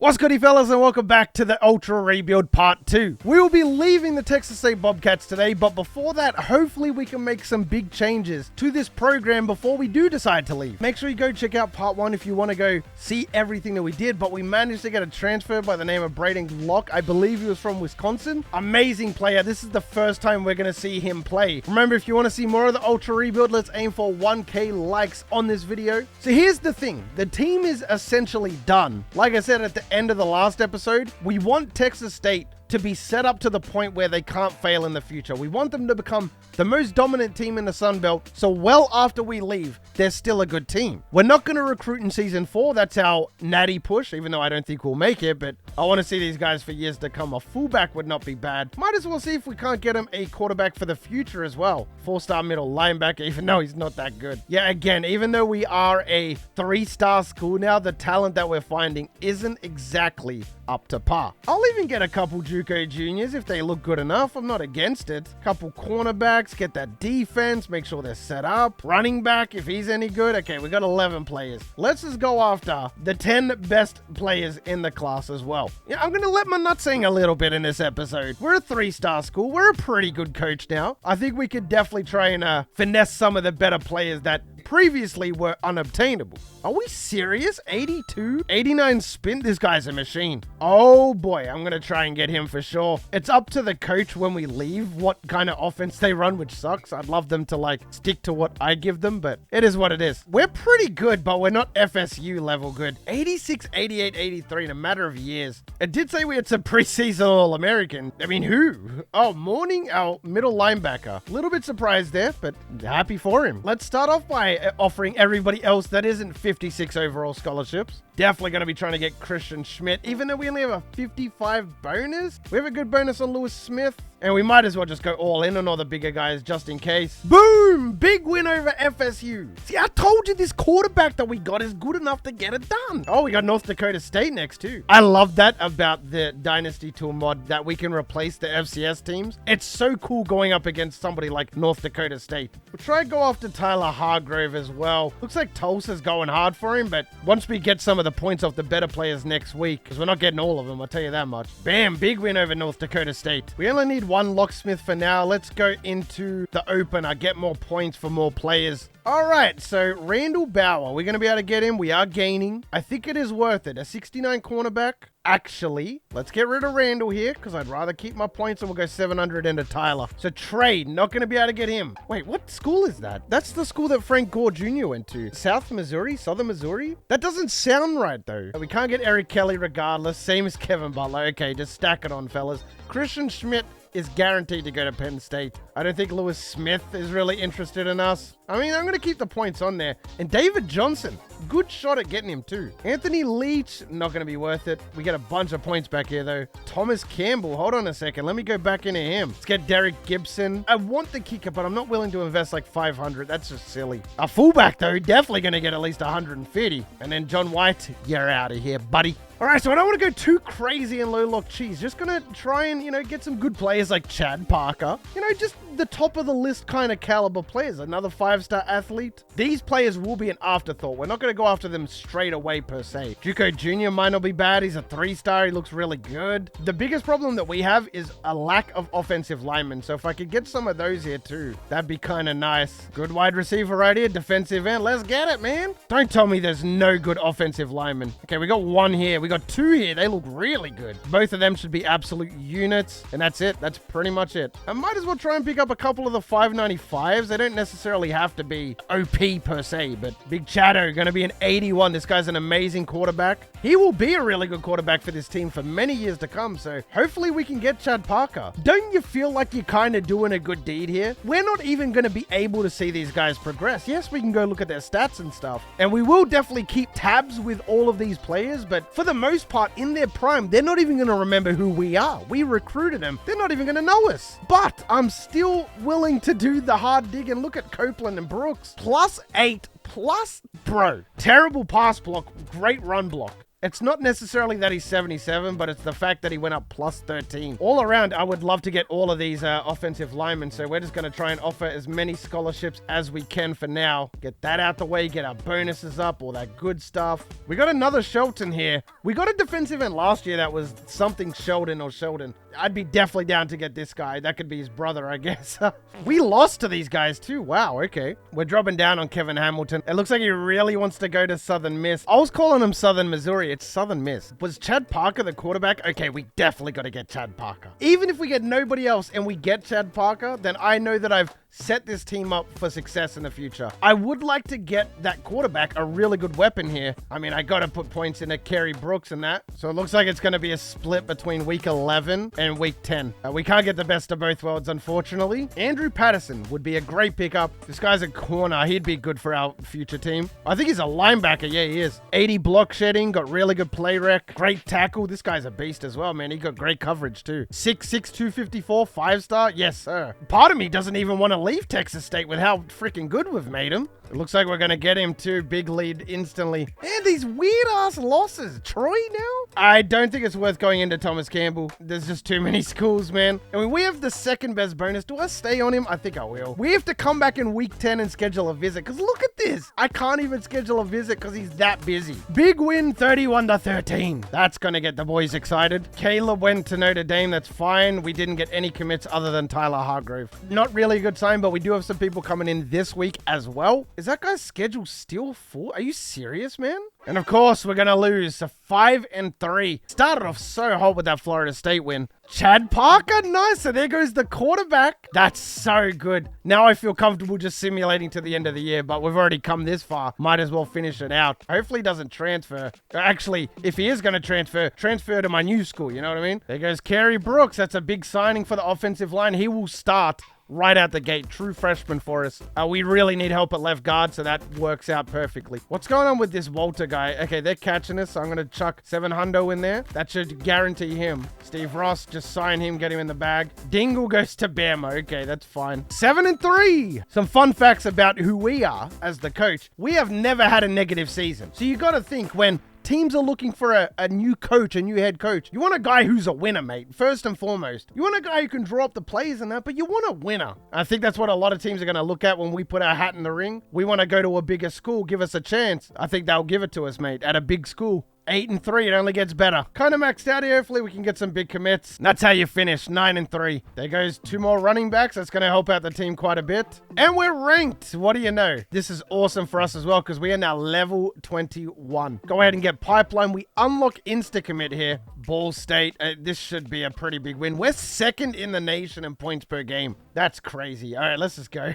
What's goody fellas, and welcome back to the Ultra Rebuild Part 2. We will be leaving the Texas State Bobcats today, but before that, hopefully we can make some big changes to this program before we do decide to leave. Make sure you go check out Part 1 if you want to go see everything that we did, but we managed to get a transfer by the name of Braden Locke. I believe he was from Wisconsin. Amazing player. This is the first time we're going to see him play. Remember, if you want to see more of the Ultra Rebuild, let's aim for 1K likes on this video. So here's the thing. The team is essentially done. Like I said at the end of the last episode, we want Texas State to be set up to the point where they can't fail in the future. We want them to become the most dominant team in the Sun Belt, so well after we leave, they're still a good team. We're not going to recruit in Season 4. That's our natty push, even though I don't think we'll make it, but I want to see these guys for years to come. A fullback would not be bad. Might as well see if we can't get him a quarterback for the future as well. 4-star middle linebacker, even though he's not that good. Yeah, again, even though we are a 3-star school now, the talent that we're finding isn't exactly up to par. I'll even get a couple JUCO juniors if they look good enough. I'm not against it. Couple cornerbacks, get that defense, make sure they're set up. Running back, if he's any good. Okay, we got 11 players. Let's just go after the 10 best players in the class as well. Yeah, I'm gonna let my nuts hang a little bit in this episode. We're a 3-star school. We're a pretty good coach now. I think we could definitely try and finesse some of the better players that previously were unobtainable. Are we serious? 82? 89 spin? This guy's a machine. Oh boy, I'm gonna try and get him for sure. It's up to the coach when we leave what kind of offense they run, which sucks. I'd love them to like stick to what I give them, but it is what it is. We're pretty good, but we're not FSU level good. 86, 88, 83 in a matter of years. It did say we had some preseason All-American. I mean, who? Oh, Mourning, our middle linebacker. A little bit surprised there, but happy for him. Let's start off by offering everybody else that isn't 56 overall scholarships. Definitely going to be trying to get Christian Schmidt, even though we only have a 55 bonus. We have a good bonus on Lewis Smith, and we might as well just go all in on all the bigger guys just in case. Boom! Big win over FSU. See, I told you this quarterback that we got is good enough to get it done. Oh, we got North Dakota State next too. I love that about the Dynasty Tool mod, that we can replace the FCS teams. It's so cool going up against somebody like North Dakota State. We'll try to go after Tyler Hargrove as well. Looks like Tulsa's going hard for him, but once we get some of the points off the better players next week, because we're not getting all of them, I'll tell you that much. Bam, big win over North Dakota State. We only need one locksmith for now. Let's go into the opener, get more points for more players. All right, so Randall Bauer, we're going to be able to get him. We are gaining. I think it is worth it. A 69 cornerback. Actually, let's get rid of Randall here because I'd rather keep my points, and we'll go 700 into Tyler. So trade, not going to be able to get him. Wait, what school is that? That's the school that Frank Gore Jr. went to. South Missouri? Southern Missouri? That doesn't sound right though. We can't get Eric Kelly regardless. Same as Kevin Butler. Okay, just stack it on, fellas. Christian Schmidt is guaranteed to go to Penn State. I don't think Lewis Smith is really interested in us. I mean, I'm going to keep the points on there. And David Johnson, good shot at getting him too. Anthony Leach, not going to be worth it. We get a bunch of points back here though. Thomas Campbell, hold on a second. Let me go back into him. Let's get Derek Gibson. I want the kicker, but I'm not willing to invest like 500. That's just silly. A fullback though, definitely going to get at least 150. And then John White, you're out of here, buddy. All right, so I don't want to go too crazy and low lock cheese. Just going to try and, get some good players like Chad Parker. Just the top of the list kind of caliber players. Another 5-star athlete. These players will be an afterthought. We're not going to go after them straight away per se. JUCO Jr. might not be bad. He's a 3-star. He looks really good. The biggest problem that we have is a lack of offensive linemen. So if I could get some of those here too, that'd be kind of nice. Good wide receiver right here. Defensive end. Let's get it, man. Don't tell me there's no good offensive linemen. Okay, we got one here. We got 2 here. They look really good. Both of them should be absolute units. And that's it. That's pretty much it. I might as well try and pick up a couple of the 595s. They don't necessarily have to be OP per se, but Big Chato going to be an 81. This guy's an amazing quarterback. He will be a really good quarterback for this team for many years to come, so hopefully we can get Chad Parker. Don't you feel like you're kind of doing a good deed here? We're not even going to be able to see these guys progress. Yes, we can go look at their stats and stuff, and we will definitely keep tabs with all of these players, but for the most part, in their prime, they're not even going to remember who we are. We recruited them. They're not even going to know us. But I'm still willing to do the hard dig and look at Copeland and Brooks. +8, bro. Terrible pass block, great run block. It's not necessarily that he's 77, but it's the fact that he went up plus 13. All around, I would love to get all of these offensive linemen, so we're just going to try and offer as many scholarships as we can for now. Get that out the way, get our bonuses up, all that good stuff. We got another Shelton here. We got a defensive end last year that was something Sheldon or Sheldon. I'd be definitely down to get this guy. That could be his brother, I guess. We lost to these guys too. Wow, okay. We're dropping down on Kevin Hamilton. It looks like he really wants to go to Southern Miss. I was calling him Southern Missouri. It's Southern Miss. Was Chad Parker the quarterback? Okay, we definitely got to get Chad Parker. Even if we get nobody else and we get Chad Parker, then I know that I've set this team up for success in the future. I would like to get that quarterback a really good weapon here. I mean, I got to put points into Kerry Brooks and that. So it looks like it's going to be a split between week 11 and week 10. We can't get the best of both worlds, unfortunately. Andrew Patterson would be a great pickup. This guy's a corner. He'd be good for our future team. I think he's a linebacker. Yeah, he is. 80 block shedding, got really good play rec. Great tackle. This guy's a beast as well, man. He got great coverage too. 6'6", 254, 5-star. Yes, sir. Part of me doesn't even want to leave Texas State with how freaking good we've made him. It looks like we're going to get him too. Big lead instantly. And these weird-ass losses. Troy now? I don't think it's worth going into Thomas Campbell. There's just too many schools, man. I mean, we have the second best bonus. Do I stay on him? I think I will. We have to come back in week 10 and schedule a visit. Because look at this. I can't even schedule a visit because he's that busy. Big win, 31-13. That's going to get the boys excited. Caleb went to Notre Dame. That's fine. We didn't get any commits other than Tyler Hargrove. Not really a good sign, but we do have some people coming in this week as well. Is that guy's schedule still full? Are you serious, man? And of course, we're going to lose. So 5-3. Started off so hot with that Florida State win. Chad Parker, nice. So there goes the quarterback. That's so good. Now I feel comfortable just simulating to the end of the year, but we've already come this far. Might as well finish it out. Hopefully he doesn't transfer. Actually, if he is going to transfer to my new school. You know what I mean? There goes Kerry Brooks. That's a big signing for the offensive line. He will start right out the gate. True freshman for us. We really need help at left guard, so that works out perfectly. What's going on with this Walter guy? Okay, they're catching us, so I'm going to chuck 700 in there. That should guarantee him. Steve Ross, just sign him, get him in the bag. Dingle goes to Bama. Okay, that's fine. 7-3. Some fun facts about who we are as the coach. We have never had a negative season. So you got to think when teams are looking for a new coach, a new head coach. You want a guy who's a winner, mate. First and foremost. You want a guy who can draw up the plays and that, but you want a winner. I think that's what a lot of teams are going to look at when we put our hat in the ring. We want to go to a bigger school. Give us a chance. I think they'll give it to us, mate, at a big school. 8-3, it only gets better. Kind of maxed out here. Hopefully we can get some big commits. And that's how you finish, 9-3. There goes 2 more running backs. That's going to help out the team quite a bit. And we're ranked. What do you know? This is awesome for us as well because we are now level 21. Go ahead and get pipeline. We unlock insta-commit here. Ball State. This should be a pretty big win. We're second in the nation in points per game. That's crazy. All right, let's just go.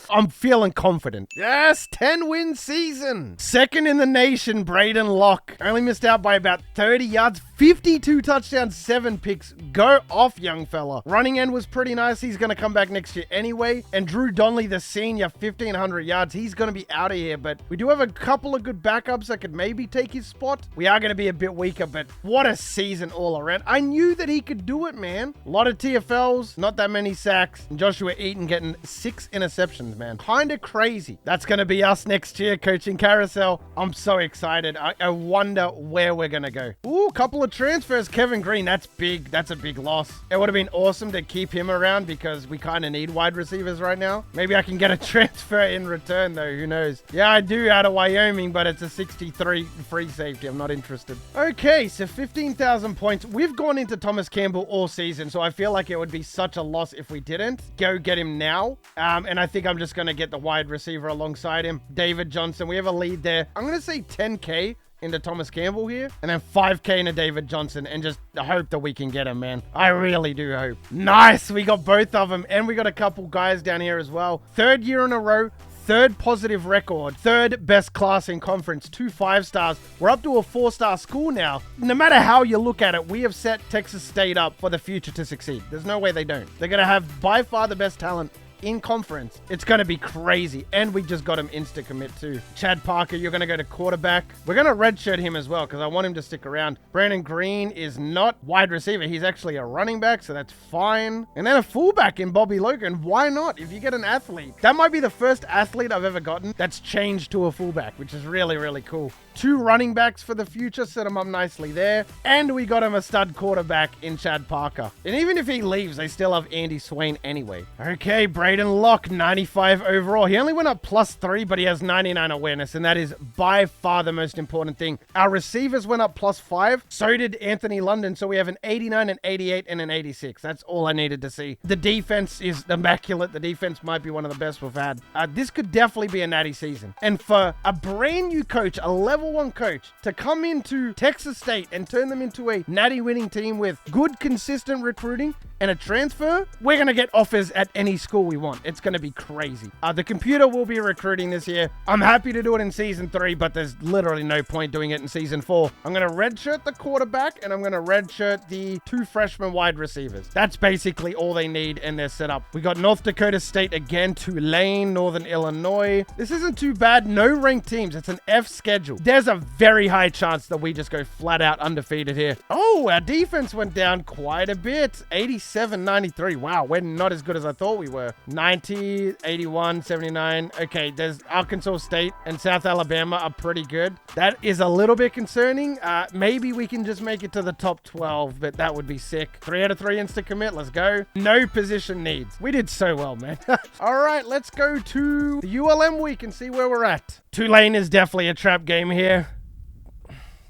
I'm feeling confident. Yes, 10-win season. Second in the nation, Braden Locke. Only missed out by about 30 yards, 52 touchdowns, 7 picks. Go off, young fella. Running end was pretty nice. He's going to come back next year anyway. And Drew Donnelly, the senior, 1,500 yards. He's going to be out of here, but we do have a couple of good backups that could maybe take his spot. We are going to be a bit weaker, but what a season all around. I knew that he could do it, man. A lot of TFLs, not that many sacks. And Joshua Eaton getting 6 interceptions, man. Kind of crazy. That's going to be us next year, coaching carousel. I'm so excited. I wonder where we're going to go. Ooh, couple of transfers. Kevin Green, that's big. That's a big loss. It would have been awesome to keep him around because we kind of need wide receivers right now. Maybe I can get a transfer in return, though. Who knows? Yeah, I do out of Wyoming, but it's a 63 free safety. I'm not interested. Okay, so 15,000 points. We've gone into Thomas Campbell all season, so I feel like it would be such a loss if we didn't. Go get him now. And I think I'm just going to get the wide receiver alongside him. David Johnson. We have a lead there. I'm going to say 10K into Thomas Campbell here, and then 5K into David Johnson, and just hope that we can get him, man. I really do hope. Nice. We got both of them, and we got a couple guys down here as well. 3rd year in a row. 3rd positive record, 3rd best class in conference, 2 5-stars. We're up to a 4-star school now. No matter how you look at it, we have set Texas State up for the future to succeed. There's no way they don't. They're going to have by far the best talent in conference. It's going to be crazy. And we just got him insta-commit too. Chad Parker, you're going to go to quarterback. We're going to redshirt him as well because I want him to stick around. Brandon Green is not wide receiver. He's actually a running back, so that's fine. And then a fullback in Bobby Logan. Why not? If you get an athlete. That might be the first athlete I've ever gotten that's changed to a fullback, which is really, really cool. 2 running backs for the future, set him up nicely there. And we got him a stud quarterback in Chad Parker. And even if he leaves, they still have Andy Swain anyway. Okay, Braden Locke, 95 overall. He only went up +3, but he has 99 awareness, and that is by far the most important thing. Our receivers went up +5. So did Anthony London. So we have an 89, an 88, and an 86. That's all I needed to see. The defense is immaculate. The defense might be one of the best we've had. This could definitely be a natty season. And for a brand new coach, a level 1 coach, to come into Texas State and turn them into a natty winning team with good, consistent recruiting and a transfer, we're going to get offers at any school we want. It's going to be crazy. The computer will be recruiting this year. I'm happy to do it in season 3, but there's literally no point doing it in season 4. I'm going to redshirt the quarterback, and I'm going to redshirt the 2 freshman wide receivers. That's basically all they need, and they're set up. We got North Dakota State again, Tulane, Northern Illinois. This isn't too bad. No ranked teams. It's an F schedule. There's a very high chance that we just go flat out undefeated here. Oh, our defense went down quite a bit. 87-93. Wow, we're not as good as I thought we were. 90, 81, 79. Okay, there's Arkansas State and South Alabama are pretty good. That is a little bit concerning. Maybe we can just make it to the top 12, but that would be sick. 3 out of 3 instant commit. Let's go. No position needs. We did so well, man. All right, let's go to the ULM week and see where we're at. Tulane is definitely a trap game here.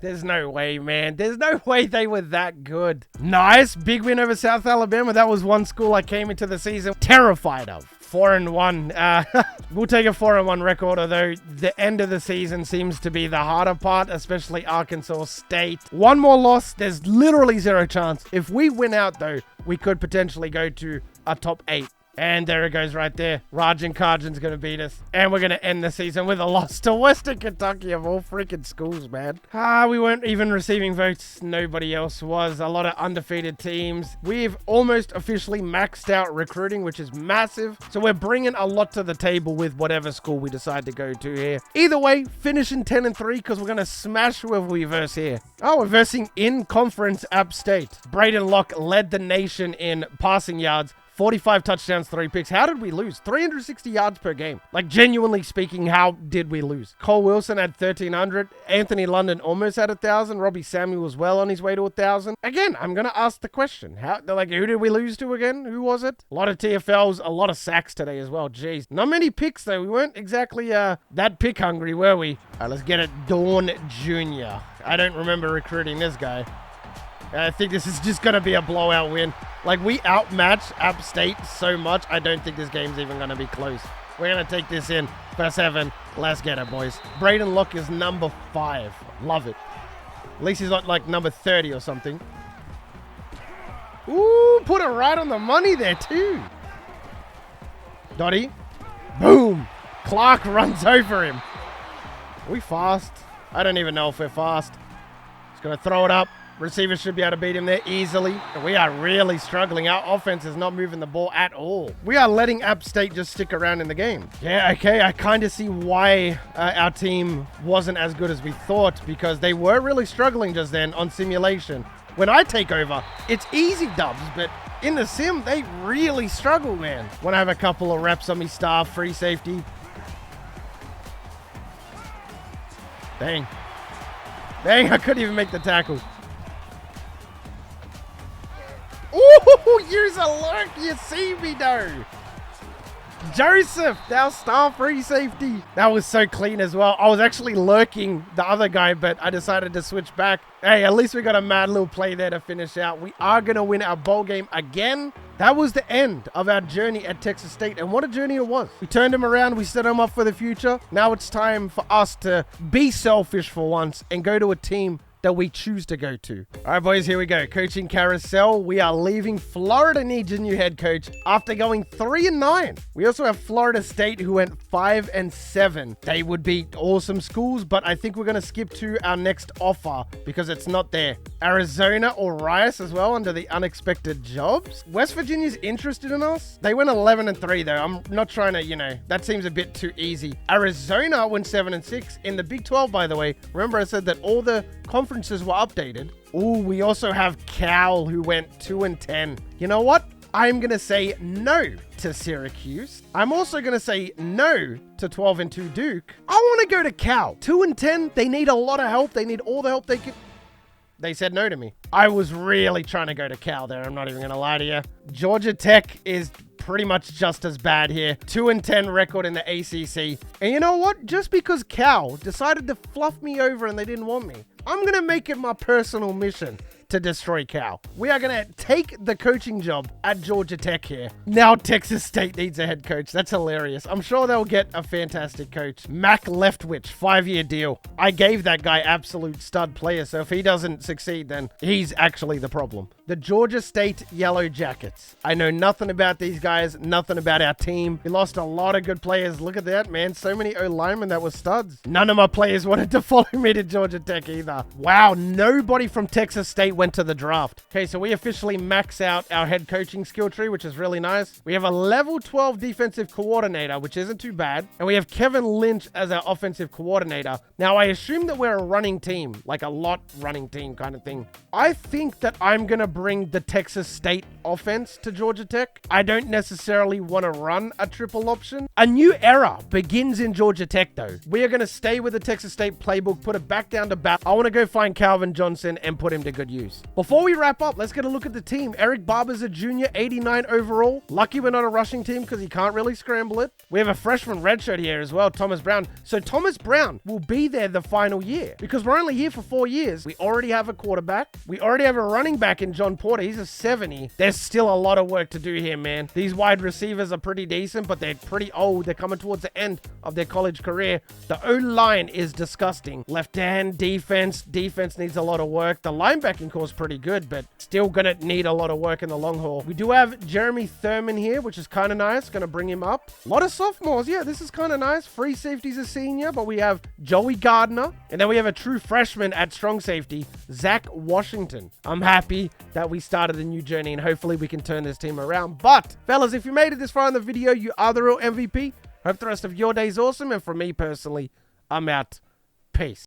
There's no way, man. There's no way they were that good. Nice. Big win over South Alabama. That was one school I came into the season terrified of. 4-1. We'll take a 4-1 record, although the end of the season seems to be the harder part, especially Arkansas State. One more loss. There's literally 0 chance. If we win out, though, we could potentially go to a top 8. And there it goes right there. Rajan Karjan's going to beat us. And we're going to end the season with a loss to Western Kentucky of all freaking schools, man. We weren't even receiving votes. Nobody else was. A lot of undefeated teams. We've almost officially maxed out recruiting, which is massive. So we're bringing a lot to the table with whatever school we decide to go to here. Either way, finishing 10-3 because we're going to smash whoever we verse here. Oh, we're versing in conference App State. Braden Locke led the nation in passing yards. 45 touchdowns, 3 picks. How did we lose? 360 yards per game. Like, genuinely speaking, how did we lose? Cole Wilson had 1,300. Anthony London almost had 1,000. Robbie Samuel was well on his way to 1,000. Again, I'm going to ask the question. Who did we lose to again? Who was it? A lot of TFLs, a lot of sacks today as well. Jeez. Not many picks, though. We weren't exactly that pick hungry, were we? All right, let's get it. Dawn Jr. I don't remember recruiting this guy. I think this is just going to be a blowout win. Like, we outmatch App State so much, I don't think this game's even going to be close. We're going to take this in for 7. Let's get it, boys. Braden Locke is number 5. Love it. At least he's not, like, number 30 or something. Ooh, put it right on the money there, too. Dottie. Boom. Clark runs over him. Are we fast? I don't even know if we're fast. Just going to throw it up. Receivers should be able to beat him there easily. We are really struggling. Our offense is not moving the ball at all. We are letting App State just stick around in the game. Yeah, okay. I kind of see why our team wasn't as good as we thought, because they were really struggling just then on simulation. When I take over, it's easy dubs, but in the sim, they really struggle, man. Want to have a couple of reps on me, star, free safety. Dang. Dang, I couldn't even make the tackle. Ooh, use a lurk. You see me, though. Joseph, our star free safety. That was so clean as well. I was actually lurking the other guy, but I decided to switch back. Hey, at least we got a mad little play there to finish out. We are going to win our bowl game again. That was the end of our journey at Texas State, and what a journey it was. We turned him around. We set him up for the future. Now it's time for us to be selfish for once and go to a team that we choose to go to. All right, boys, here we go. Coaching carousel. We are leaving. Florida needs a new head coach after going 3-9. We also have Florida State, who went 5-7. They would be awesome schools, but I think we're going to skip to our next offer because it's not there. Arizona or Rice as well under the unexpected jobs. West Virginia's interested in us. They went 11-3 though. I'm not trying to, that seems a bit too easy. Arizona went 7-6 in the Big 12, by the way. Remember I said that all the conferences were updated. Ooh, we also have Cal, who went 2-10. You know what? I'm going to say no to Syracuse. I'm also going to say no to 12-2 Duke. I want to go to Cal. 2-10, they need a lot of help. They need all the help they can. They said no to me. I was really trying to go to Cal there. I'm not even going to lie to you. Georgia Tech is pretty much just as bad here. 2-10 record in the ACC. And you know what? Just because Cal decided to fluff me over and they didn't want me, I'm going to make it my personal mission to destroy Cal. We are going to take the coaching job at Georgia Tech here. Now Texas State needs a head coach. That's hilarious. I'm sure they'll get a fantastic coach. Mac Leftwich, 5-year deal. I gave that guy absolute stud player, so if he doesn't succeed, then he's actually the problem. The Georgia State Yellow Jackets. I know nothing about these guys, nothing about our team. We lost a lot of good players. Look at that, man. So many O-linemen that were studs. None of my players wanted to follow me to Georgia Tech either. Wow, nobody from Texas State went to the draft. Okay, so we officially max out our head coaching skill tree, which is really nice. We have a level 12 defensive coordinator, which isn't too bad. And we have Kevin Lynch as our offensive coordinator. Now, I assume that we're a running team, like a lot running team kind of thing. I think that I'm going to bring the Texas State offense to Georgia Tech. I don't necessarily want to run a triple option. A new era begins in Georgia Tech, though. We are going to stay with the Texas State playbook, put it back down to bat. I want to go find Calvin Johnson and put him to good use. Before we wrap up, let's get a look at the team. Eric Barber's a junior, 89 overall. Lucky we're not a rushing team because he can't really scramble it. We have a freshman redshirt here as well, Thomas Brown. So Thomas Brown will be there the final year because we're only here for 4 years. We already have a quarterback. We already have a running back in John Porter. He's a 70. There's still a lot of work to do here, man. These wide receivers are pretty decent, but they're pretty old. They're coming towards the end of their college career. The O-line is disgusting. Left hand defense needs a lot of work. The linebacking core is pretty good, but still gonna need a lot of work in the long haul. We do have Jeremy Thurman here, which is kind of nice. Gonna bring him up. A lot of sophomores. Yeah, this is kind of nice. Free safety's a senior, but we have Joey Gardner, and then we have a true freshman at strong safety, Zach Washington. I'm happy that we started a new journey, and hopefully we can turn this team around. But, fellas, if you made it this far in the video, you are the real MVP. Hope the rest of your day is awesome, and for me personally, I'm out. Peace.